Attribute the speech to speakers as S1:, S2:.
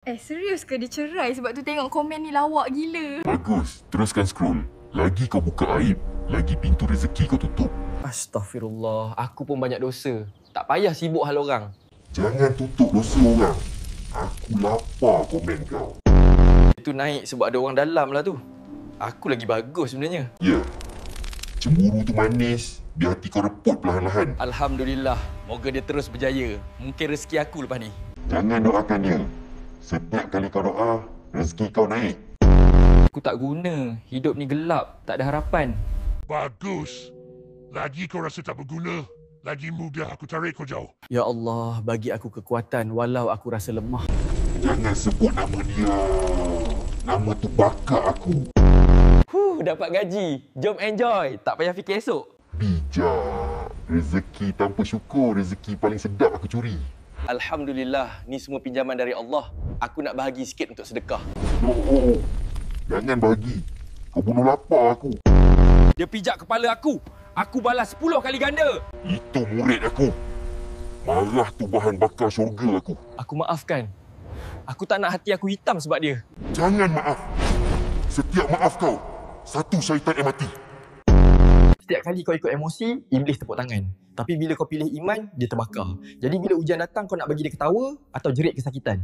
S1: Serius ke dia cerai sebab tu tengok komen ni lawak gila?
S2: Bagus, teruskan scroll. Lagi kau buka aib, lagi pintu rezeki kau tutup.
S3: Astaghfirullah, aku pun banyak dosa. Tak payah sibuk hal orang.
S2: Jangan tutup dosa orang. Aku lapar komen kau.
S3: Itu naik sebab ada orang dalam lah tu. Aku lagi bagus sebenarnya.
S2: Ya, cemburu tu manis, biar hati kau reput perlahan-lahan.
S3: Alhamdulillah, moga dia terus berjaya. Mungkin rezeki aku lepas ni.
S2: Jangan doakan dia. Setiap kali kau doa, rezeki kau naik.
S3: Aku tak guna. Hidup ni gelap, tak ada harapan.
S4: Bagus. Lagi kau rasa tak berguna, lagi mudah aku tarik kau jauh.
S3: Ya Allah, bagi aku kekuatan walau aku rasa lemah.
S2: Jangan sebut nama dia. Nama tu bakar aku.
S3: Dapat gaji. Jom enjoy. Tak payah fikir esok.
S2: Bijak. Rezeki tanpa syukur, rezeki paling sedap aku curi.
S3: Alhamdulillah, ni semua pinjaman dari Allah. Aku nak bahagi sikit untuk sedekah.
S2: Oh. Jangan bagi. Kau bunuh lapar aku.
S3: Dia pijak kepala aku. Aku balas 10 kali ganda.
S2: Itu murid aku. Marah tu bahan bakar syurga aku.
S3: Aku maafkan. Aku tak nak hati aku hitam sebab dia.
S2: Jangan maaf. Setiap maaf kau, satu syaitan yang mati.
S3: Setiap kali kau ikut emosi, iblis tepuk tangan. Tapi bila kau pilih iman, dia terbakar. Jadi bila ujian datang, kau nak bagi dia ketawa atau jerit kesakitan?